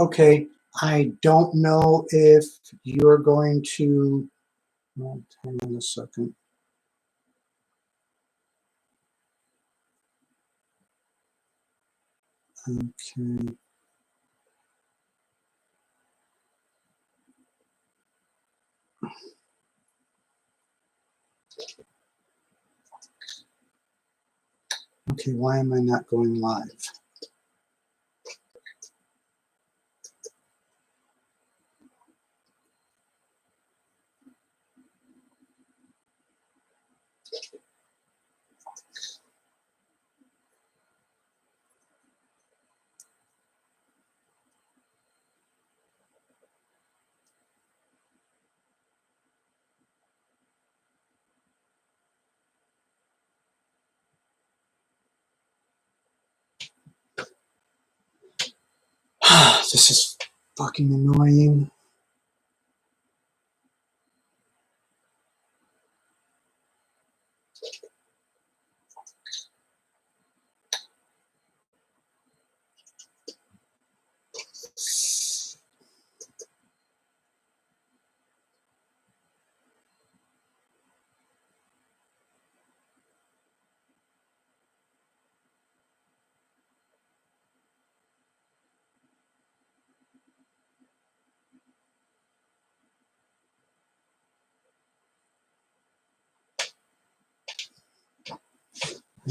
Okay, I don't know if you're going to, well, hang on a second. Okay. Okay, why am I not going live? This is fucking annoying.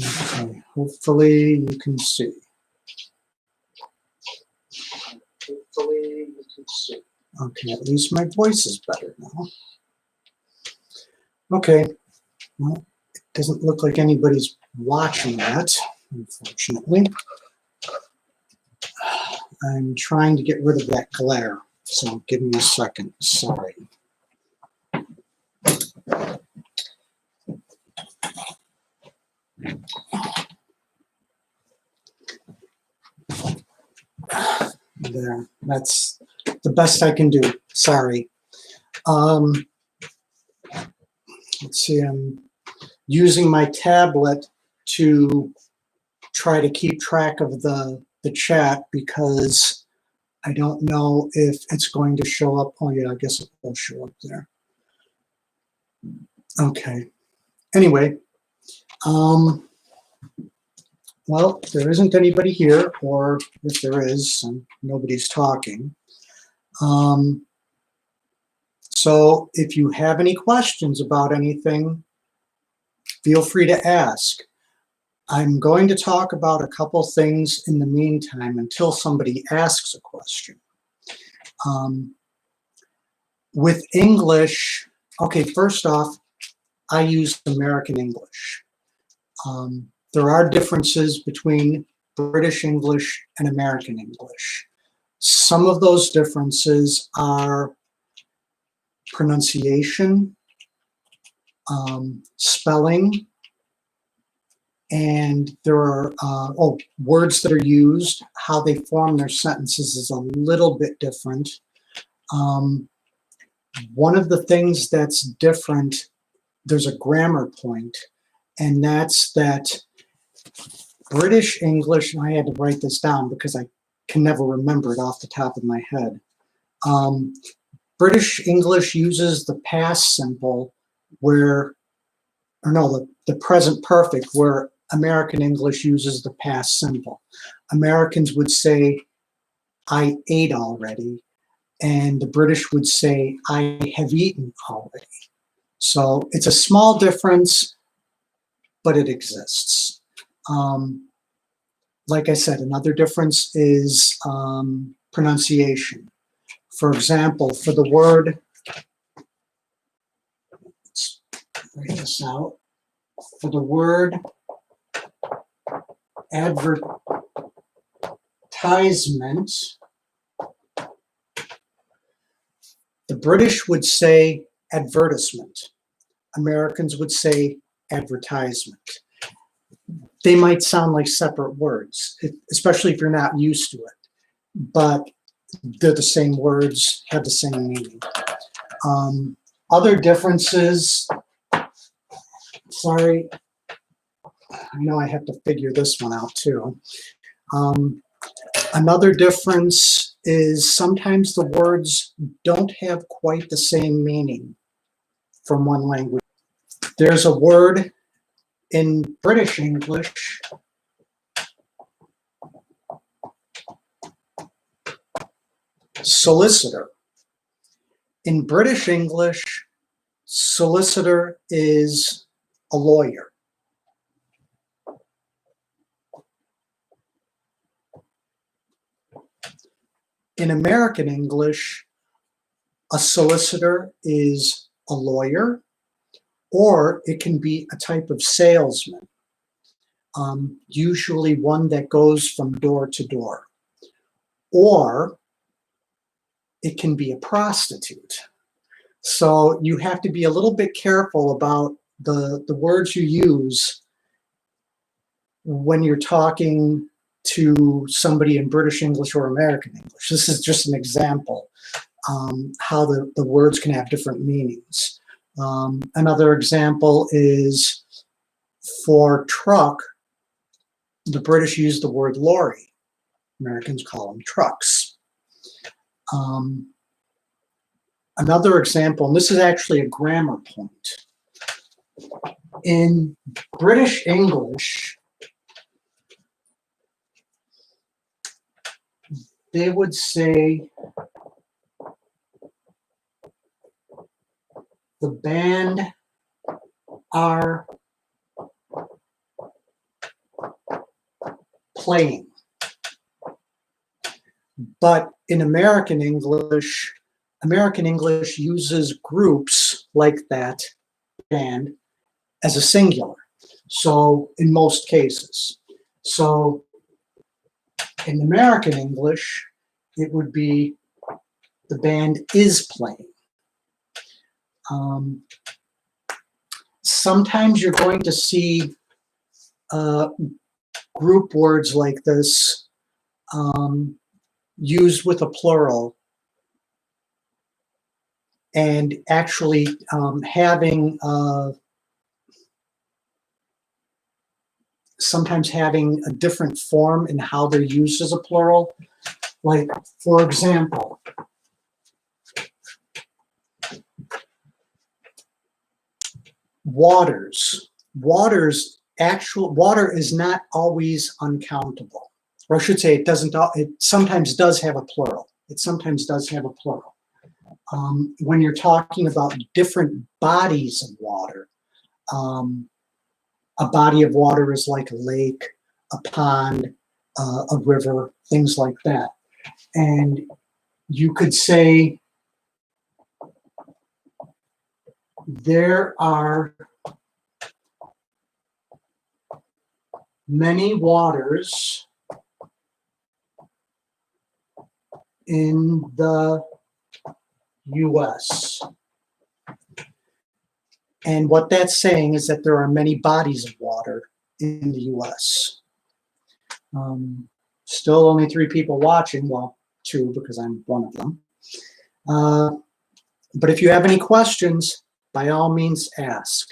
Okay, hopefully you can see. Hopefully you can see. Okay, at least my voice is better now. Okay, well, it doesn't look like anybody's watching that, unfortunately. I'm trying to get rid of that glare, so give me a second. Sorry. There, that's the best I can do. Sorry. Let's see, I'm using my tablet to try to keep track of the chat because I don't know if it's going to show up. Oh yeah, I guess it will show up there. Okay. Anyway, well, there isn't anybody here, or if there is, nobody's talking. So if you have any questions about anything, feel free to ask. I'm going to talk about a couple things in the meantime until somebody asks a question. With English, okay, first off, I use American English. There are differences between British English and American English. Some of those differences are pronunciation, spelling, and there are words that are used. How they form their sentences is a little bit different. One of the things that's different, there's a grammar point, and that's that British English, and I had to write this down because I can never remember it off the top of my head. British English uses the past simple where, or no, the present perfect, where American English uses the past simple. Americans would say, I ate already, and the British would say, I have eaten already. So it's a small difference, but it exists. Like I said, another difference is pronunciation. For example, for the word, let's write this out. For the word advertisement, the British would say advertisement. Americans would say advertisement. They might sound like separate words, especially if you're not used to it, but they're the same words, have the same meaning. Other differences, sorry, I know I have to figure this one out too. Another difference is sometimes the words don't have quite the same meaning from one language. There's a word in British English solicitor. In British English, solicitor is a lawyer. In American English, a solicitor is a lawyer, or it can be a type of salesman, usually one that goes from door to door. Or it can be a prostitute. So you have to be a little bit careful about the words you use when you're talking to somebody in British English or American English. This is just an example how the words can have different meanings. Another example is for truck, the British use the word lorry. Americans call them trucks. Another example, and this is actually a grammar point. In British English, they would say the band are playing. But in American English uses groups like that band as a singular. So in most cases. So in American English, it would be the band is playing. Sometimes you're going to see group words like this used with a plural, and actually sometimes having a different form in how they're used as a plural. Like, for example, waters. Water is not always uncountable. Or I should say it doesn't, it sometimes does have a plural. It sometimes does have a plural. When you're talking about different bodies of water, a body of water is like a lake, a pond, a river, things like that. And you could say there are many waters in the US. And what that's saying is that there are many bodies of water in the US. Still only 3 people watching, well, 2 because I'm one of them. But if you have any questions, by all means ask.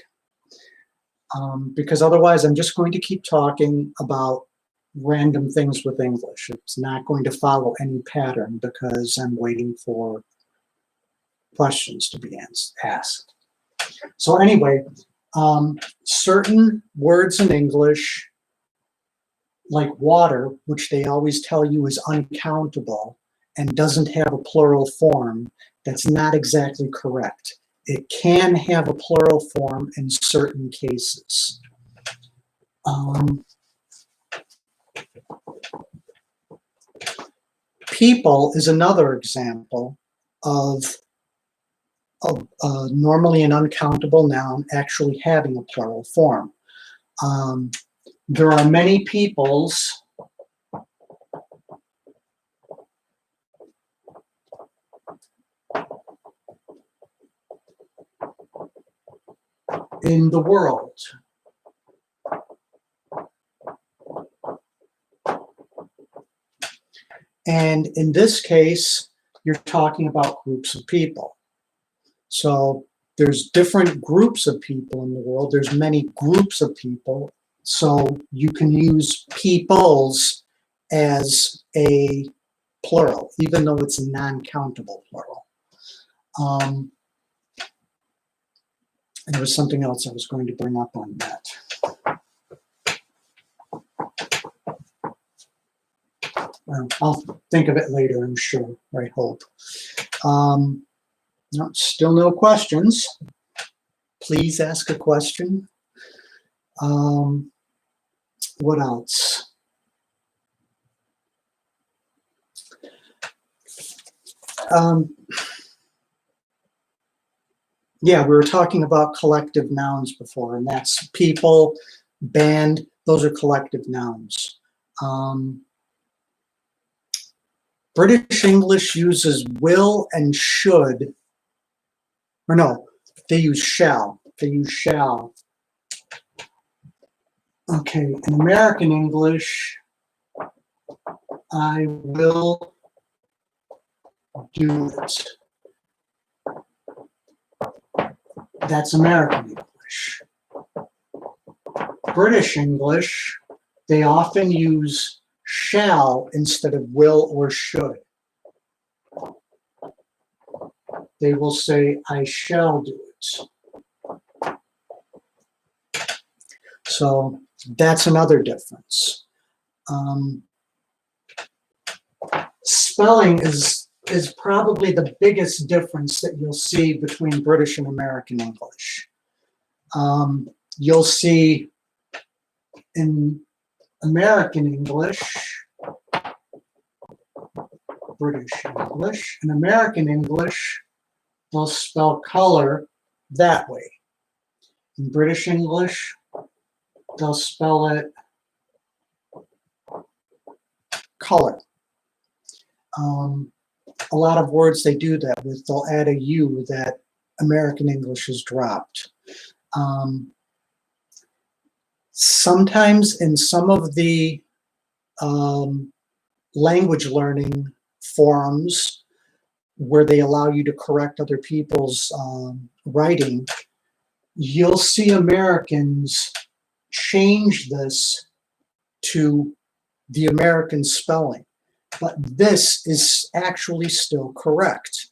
Because otherwise I'm just going to keep talking about random things with English. It's not going to follow any pattern because I'm waiting for questions to be asked. So anyway, certain words in English, like water, which they always tell you is uncountable and doesn't have a plural form, that's not exactly correct. It can have a plural form in certain cases. People is another example of normally an uncountable noun actually having a plural form. There are many peoples in the world. And in this case, you're talking about groups of people. So there's different groups of people in the world. There's many groups of people. So you can use peoples as a plural, even though it's non-countable plural. And there was something else I was going to bring up on that. Well, I'll think of it later, I'm sure, I hope. No, still no questions. Please ask a question. What else? Yeah, we were talking about collective nouns before, and that's people, band, those are collective nouns. British English uses will and should, or no, they use shall. They use shall. Okay, in American English, I will do it. That's American English. British English, they often use shall instead of will or should. They will say, I shall do it. So that's another difference. Spelling is probably the biggest difference that you'll see between British and American English. You'll see in American English, British English, and American English, they'll spell color that way. In British English, they'll spell it color. A lot of words they do that with, they'll add a U that American English has dropped. Sometimes in some of the language learning forums where they allow you to correct other people's writing, you'll see Americans change this to the American spelling. But this is actually still correct.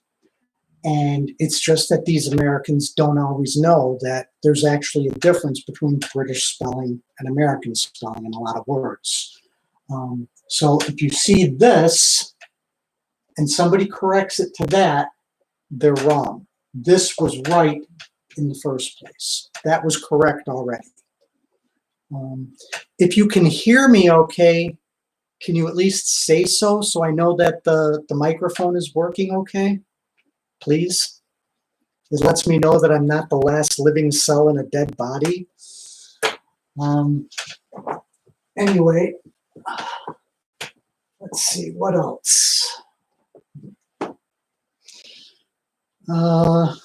And it's just that these Americans don't always know that there's actually a difference between British spelling and American spelling in a lot of words. So if you see this and somebody corrects it to that, they're wrong. This was right in the first place. That was correct already. If you can hear me okay, can you at least say so I know that the microphone is working okay? Please? It lets me know that I'm not the last living cell in a dead body. Anyway, let's see, what else? Well,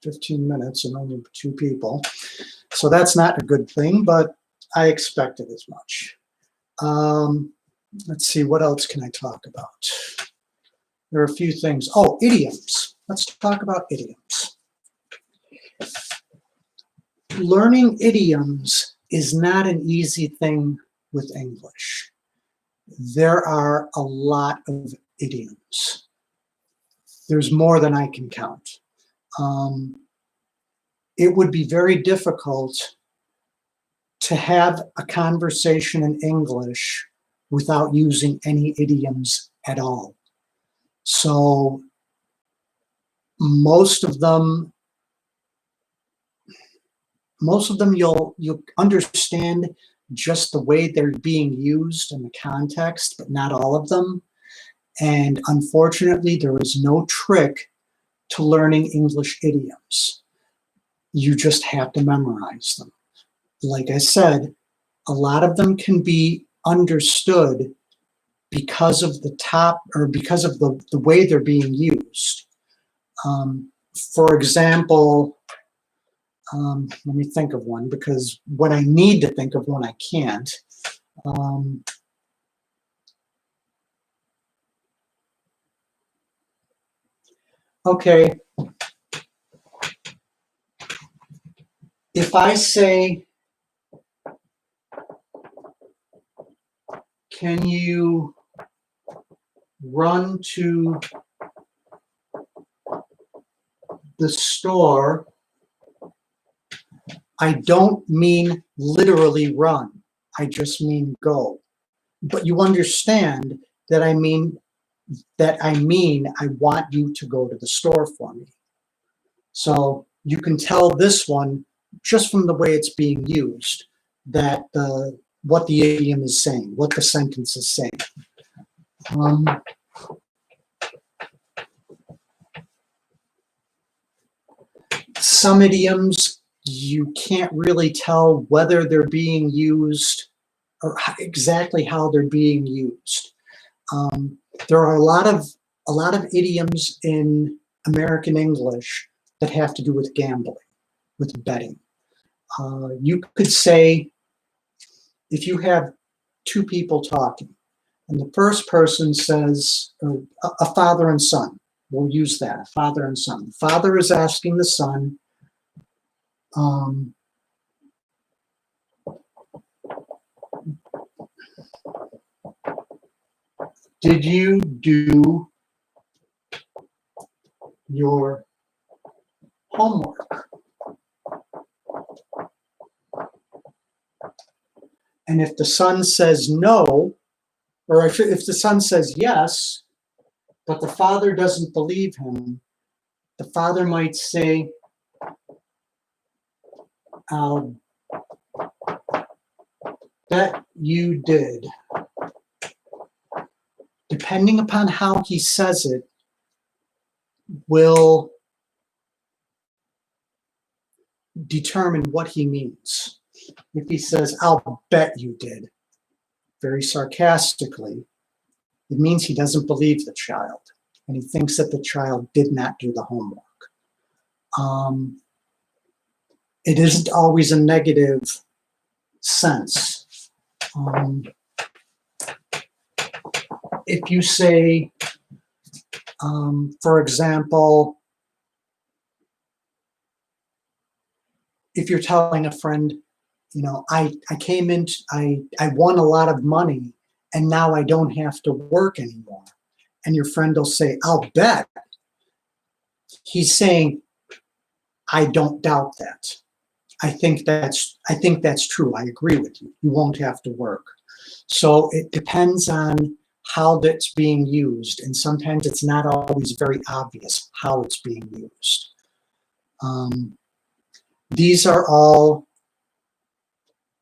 15 minutes and only 2 people. So that's not a good thing, but I expected as much. Let's see, what else can I talk about? There are a few things. Oh, idioms. Let's talk about idioms. Learning idioms is not an easy thing with English. There are a lot of idioms. There's more than I can count. It would be very difficult to have a conversation in English without using any idioms at all. So most of them you'll understand just the way they're being used in the context, but not all of them. And unfortunately, there is no trick to learning English idioms. You just have to memorize them. Like I said, a lot of them can be understood because of the way they're being used. For example, let me think of one, because when I need to think of one, I can't. Okay. If I say, can you run to the store? I don't mean literally run. I just mean go. But you understand that I mean I want you to go to the store for me. So you can tell this one just from the way it's being used that what the idiom is saying, what the sentence is saying. Some idioms, you can't really tell whether they're being used or exactly how they're being used. There are a lot of idioms in American English that have to do with gambling, with betting. You could say, if you have two people talking, and the first person says, a father and son, we'll use that, a father and son. The father is asking the son, did you do your homework? And if the son says no, or if the son says yes, but the father doesn't believe him, the father might say, I'll bet you did. Depending upon how he says it, will determine what he means. If he says, I'll bet you did, very sarcastically, it means he doesn't believe the child, and he thinks that the child did not do the homework. It isn't always a negative sense. If you say, for example, if you're telling a friend, you know, I won a lot of money and now I don't have to work anymore. And your friend will say, I'll bet. He's saying, I don't doubt that. I think that's true. I agree with you. You won't have to work. So it depends on how that's being used. And sometimes it's not always very obvious how it's being used. These are all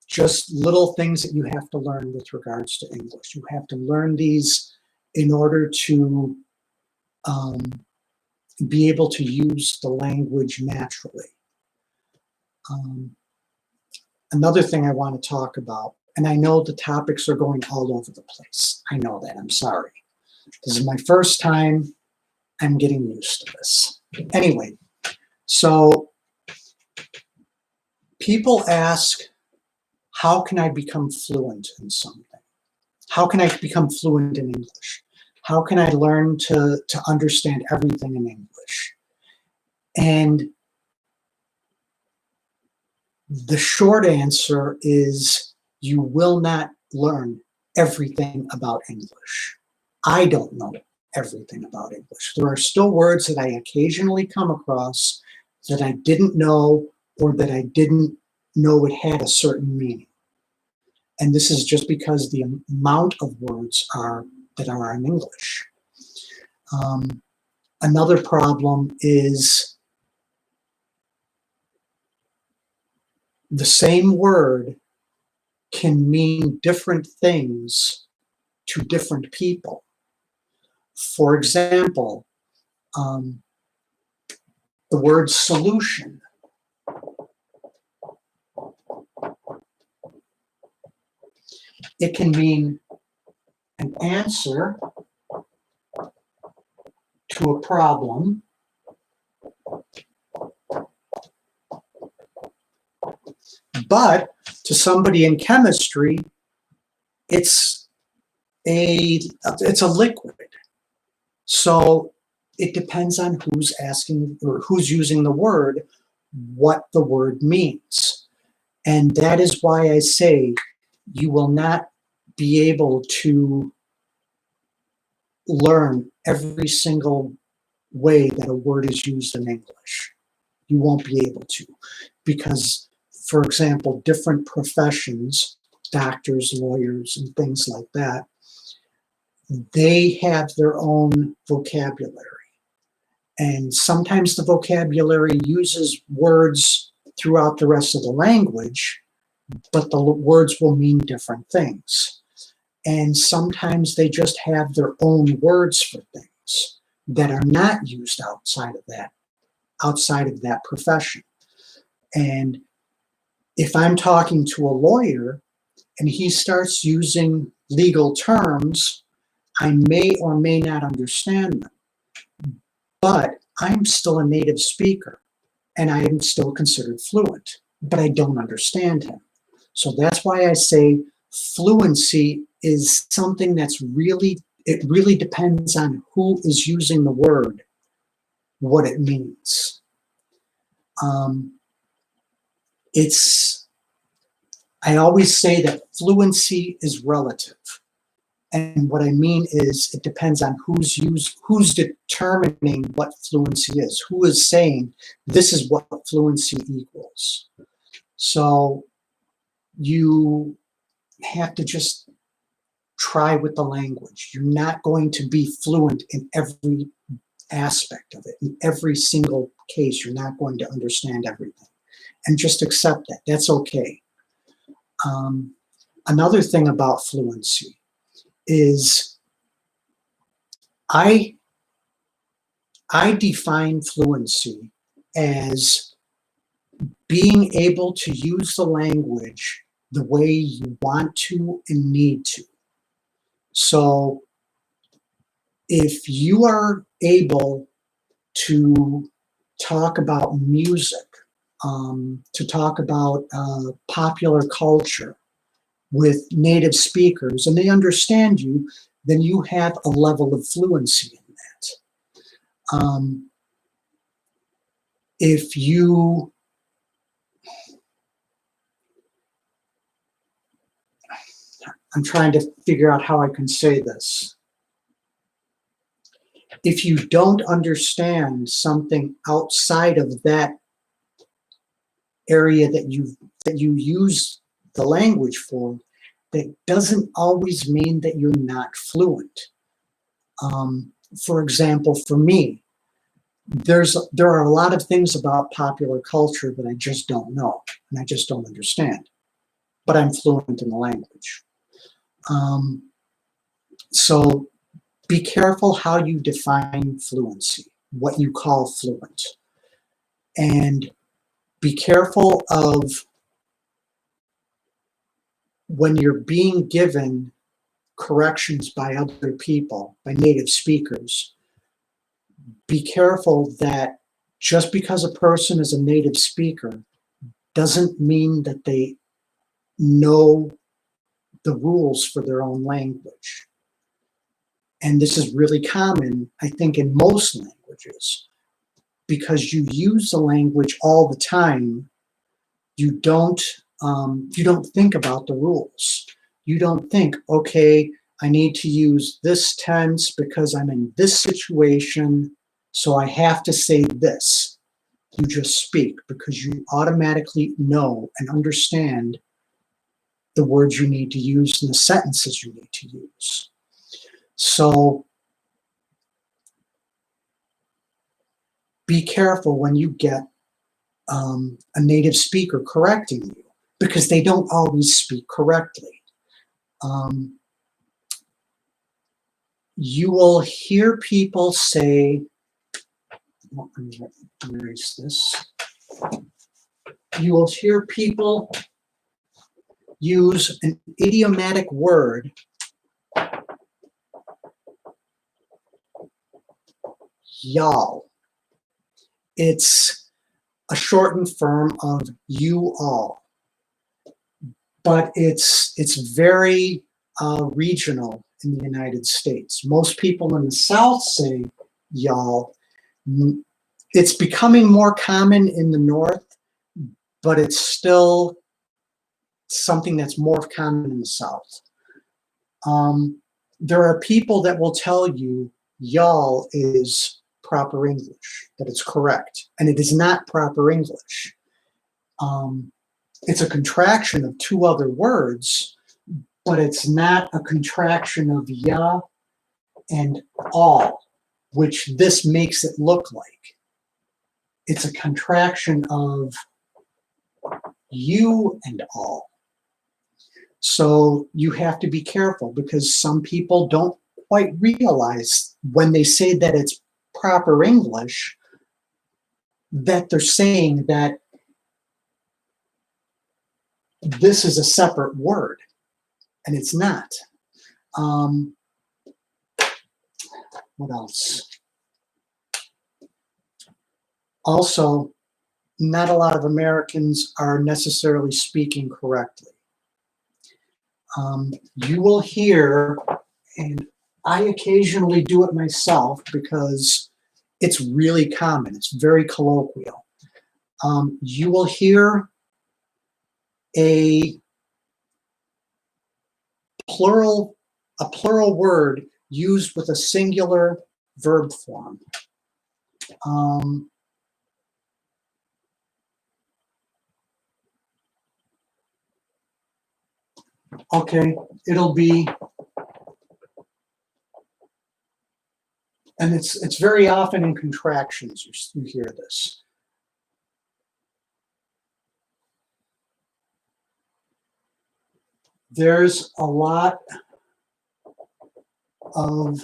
just little things that you have to learn with regards to English. You have to learn these in order to be able to use the language naturally. Another thing I want to talk about, and I know the topics are going all over the place. I know that. I'm sorry. This is my first time. I'm getting used to this. Anyway, so people ask, how can I become fluent in something? How can I become fluent in English? How can I learn to understand everything in English? And the short answer is you will not learn everything about English. I don't know everything about English. There are still words that I occasionally come across that I didn't know or that I didn't know it had a certain meaning. And this is just because the amount of words that are in English. Another problem is the same word can mean different things to different people. For example, the word solution. It can mean an answer to a problem, but to somebody in chemistry, it's a liquid. So it depends on who's asking or who's using the word, what the word means. And that is why I say you will not be able to learn every single way that a word is used in English. You won't be able to, because, for example, different professions, doctors, lawyers, and things like that, they have their own vocabulary. And sometimes the vocabulary uses words throughout the rest of the language, but the words will mean different things. And sometimes they just have their own words for things that are not used outside of that profession. And if I'm talking to a lawyer and he starts using legal terms, I may or may not understand them. But I'm still a native speaker and I am still considered fluent, but I don't understand him. So that's why I say fluency is something that's it really depends on who is using the word, what it means. I always say that fluency is relative. And what I mean is it depends on who's determining what fluency is, who is saying this is what fluency equals. So you have to just try with the language. You're not going to be fluent in every aspect of it. In every single case, you're not going to understand everything. And just accept that. That's okay. Another thing about fluency is I define fluency as being able to use the language the way you want to and need to. So if you are able to talk about music, to talk about popular culture with native speakers, and they understand you, then you have a level of fluency in that. If you I'm trying to figure out how I can say this. If you don't understand something outside of that area that you use the language for, that doesn't always mean that you're not fluent. For example, for me, there are a lot of things about popular culture that I just don't know and I just don't understand, but I'm fluent in the language. So be careful how you define fluency, what you call fluent, and be careful of when you're being given corrections by other people, by native speakers. Be careful that just because a person is a native speaker doesn't mean that they know the rules for their own language. And this is really common, I think, in most languages. Because you use the language all the time, you don't think about the rules. You don't think, okay, I need to use this tense because I'm in this situation, so I have to say this. You just speak because you automatically know and understand the words you need to use and the sentences you need to use. So be careful when you get a native speaker correcting you, because they don't always speak correctly. You will hear people say, well, let me erase this. You will hear people use an idiomatic word, YALL. It's a shortened form of you all, but it's very regional in the United States. Most people in the South say y'all. It's becoming more common in the North, but it's still something that's more common in the South. There are people that will tell you y'all is proper English, that it's correct, and it is not proper English. It's a contraction of two other words, but it's not a contraction of ya and all, which this makes it look like. It's a contraction of you and all. So you have to be careful, because some people don't quite realize when they say that it's proper English that they're saying that this is a separate word, and it's not. What else? Also, not a lot of Americans are necessarily speaking correctly. You will hear, and I occasionally do it myself because it's really common, it's very colloquial. You will hear a plural word used with a singular verb form. Okay, it'll be, and it's very often in contractions you hear this. There's a lot of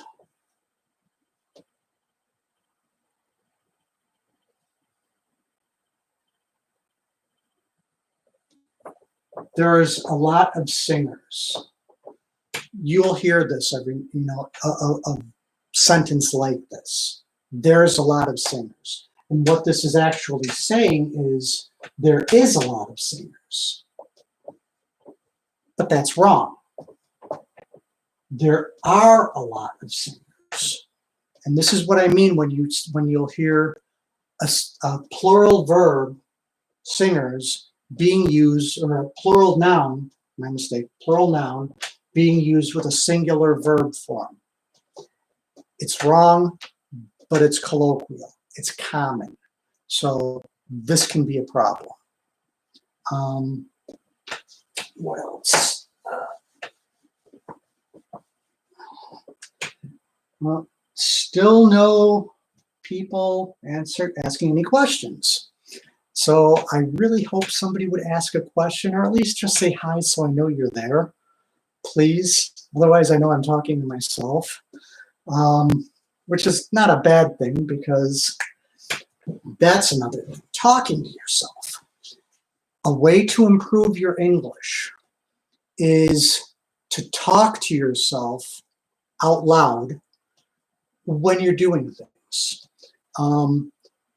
singers. You'll hear this every, a sentence like this. There's a lot of singers. And what this is actually saying is there is a lot of singers. But that's wrong. There are a lot of singers. And this is what I mean when you'll hear a plural verb, singers, being used, or a plural noun, my mistake, plural noun, being used with a singular verb form. It's wrong, but it's colloquial. It's common. So this can be a problem. What else? Well, still no people asking any questions. So I really hope somebody would ask a question, or at least just say hi so I know you're there, please. Otherwise, I know I'm talking to myself, which is not a bad thing, because that's another thing, talking to yourself. A way to improve your English is to talk to yourself out loud when you're doing things.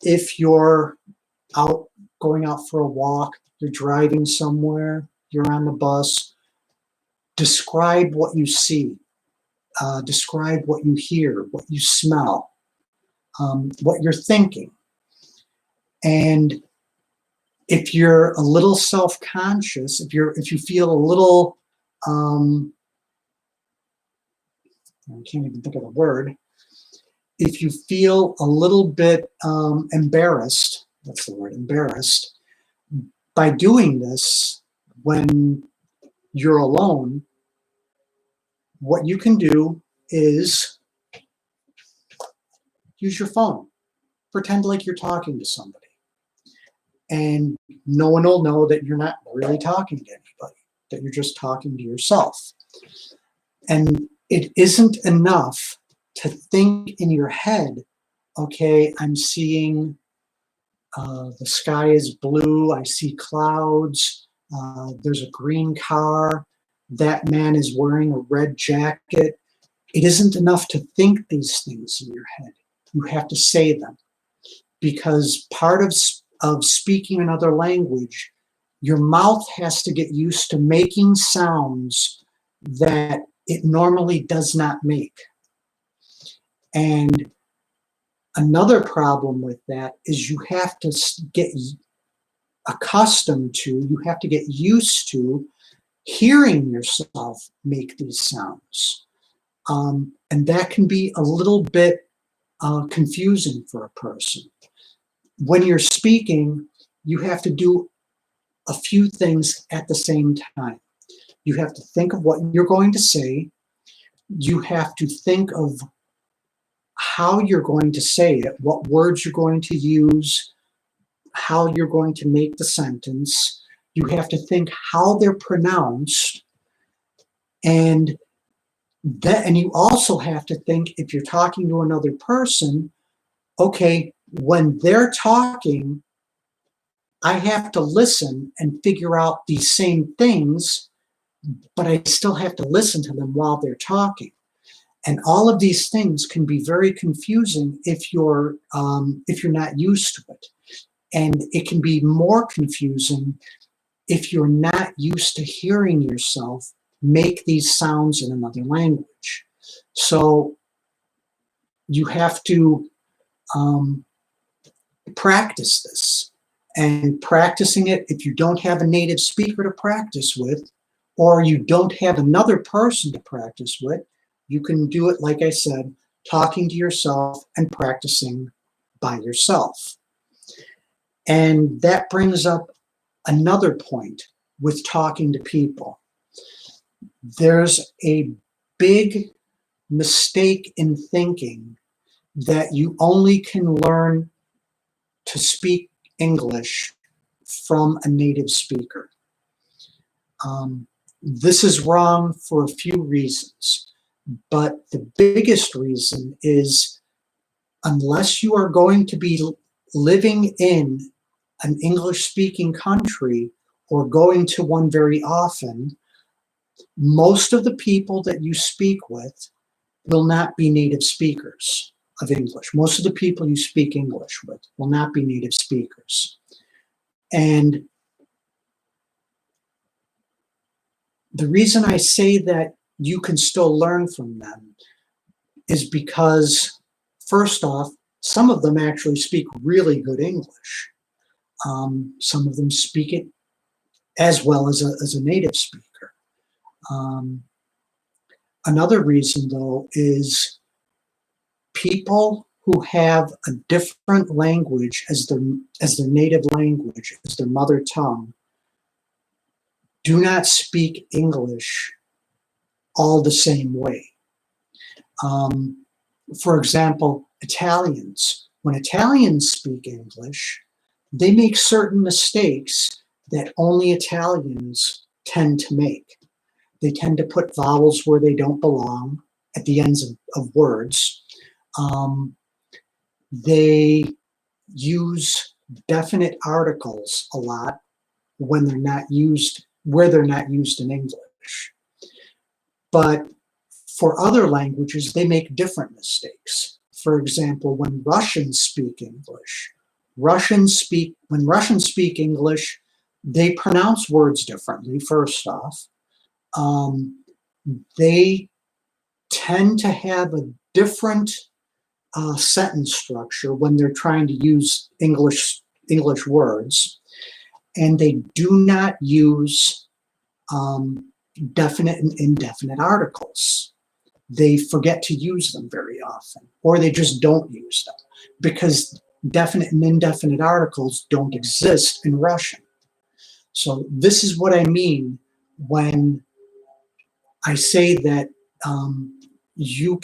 If you're going out for a walk, you're driving somewhere, you're on the bus, describe what you see, describe what you hear, what you smell, what you're thinking. And if you're a little self-conscious, if you feel a little, I can't even think of the word, if you feel a little bit embarrassed, that's the word, embarrassed, by doing this when you're alone, what you can do is use your phone. Pretend like you're talking to somebody. And no one will know that you're not really talking to anybody, that you're just talking to yourself. And it isn't enough to think in your head, okay, I'm seeing the sky is blue, I see clouds, there's a green car, that man is wearing a red jacket. It isn't enough to think these things in your head. You have to say them, because part of speaking another language, your mouth has to get used to making sounds that it normally does not make. And another problem with that is you have to get accustomed to, you have to get used to hearing yourself make these sounds. And that can be a little bit confusing for a person. When you're speaking, you have to do a few things at the same time. You have to think of what you're going to say. You have to think of how you're going to say it, what words you're going to use, how you're going to make the sentence. You have to think how they're pronounced. And you also have to think, if you're talking to another person, okay, when they're talking, I have to listen and figure out these same things, but I still have to listen to them while they're talking. And all of these things can be very confusing if you're not used to it. And it can be more confusing if you're not used to hearing yourself make these sounds in another language. So you have to practice this. And practicing it, if you don't have a native speaker to practice with, or you don't have another person to practice with, you can do it, like I said, talking to yourself and practicing by yourself. And that brings up another point with talking to people. There's a big mistake in thinking that you only can learn to speak English from a native speaker. This is wrong for a few reasons, but the biggest reason is unless you are going to be living in an English-speaking country or going to one very often, most of the people that you speak with will not be native speakers of English. Most of the people you speak English with will not be native speakers. And the reason I say that you can still learn from them is because, first off, some of them actually speak really good English. Some of them speak it as well as a native speaker. Another reason, though, is people who have a different language as their native language, as their mother tongue, do not speak English all the same way. For example, Italians. When Italians speak English, they make certain mistakes that only Italians tend to make. They tend to put vowels where they don't belong at the ends of words. They use definite articles a lot when they're not used, where they're not used in English. But for other languages, they make different mistakes. For example, when Russians speak English, when Russians speak English, they pronounce words differently, first off. They tend to have a different sentence structure when they're trying to use English words, and they do not use definite and indefinite articles. They forget to use them very often, or they just don't use them because definite and indefinite articles don't exist in Russian. So this is what I mean when I say that you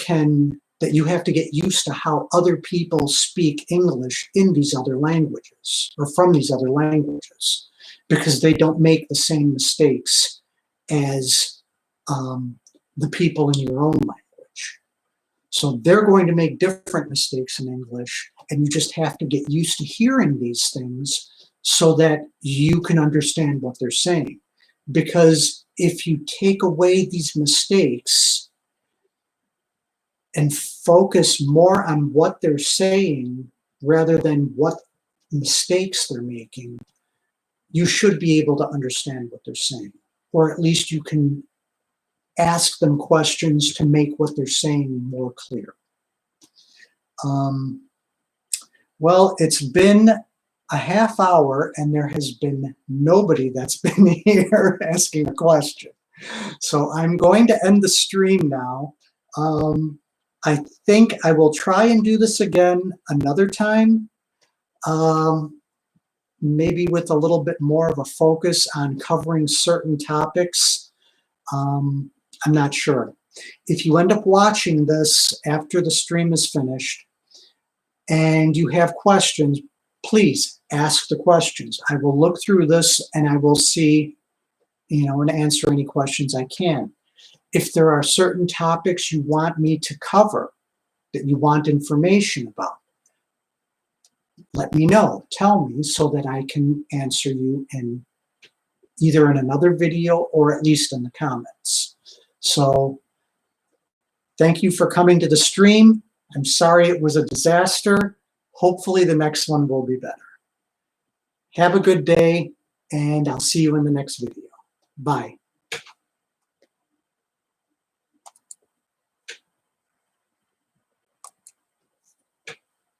have to get used to how other people speak English in these other languages or from these other languages, because they don't make the same mistakes as the people in your own language. So they're going to make different mistakes in English, and you just have to get used to hearing these things so that you can understand what they're saying. Because if you take away these mistakes and focus more on what they're saying rather than what mistakes they're making, you should be able to understand what they're saying. Or at least you can ask them questions to make what they're saying more clear. Well, it's been a half hour and there has been nobody that's been here asking a question. So I'm going to end the stream now. I think I will try and do this again another time, maybe with a little bit more of a focus on covering certain topics. I'm not sure. If you end up watching this after the stream is finished and you have questions, please ask the questions. I will look through this and I will see, and answer any questions I can. If there are certain topics you want me to cover, that you want information about, let me know, tell me, so that I can answer you either in another video or at least in the comments. So thank you for coming to the stream. I'm sorry it was a disaster. Hopefully the next one will be better. Have a good day, and I'll see you in the next video. Bye.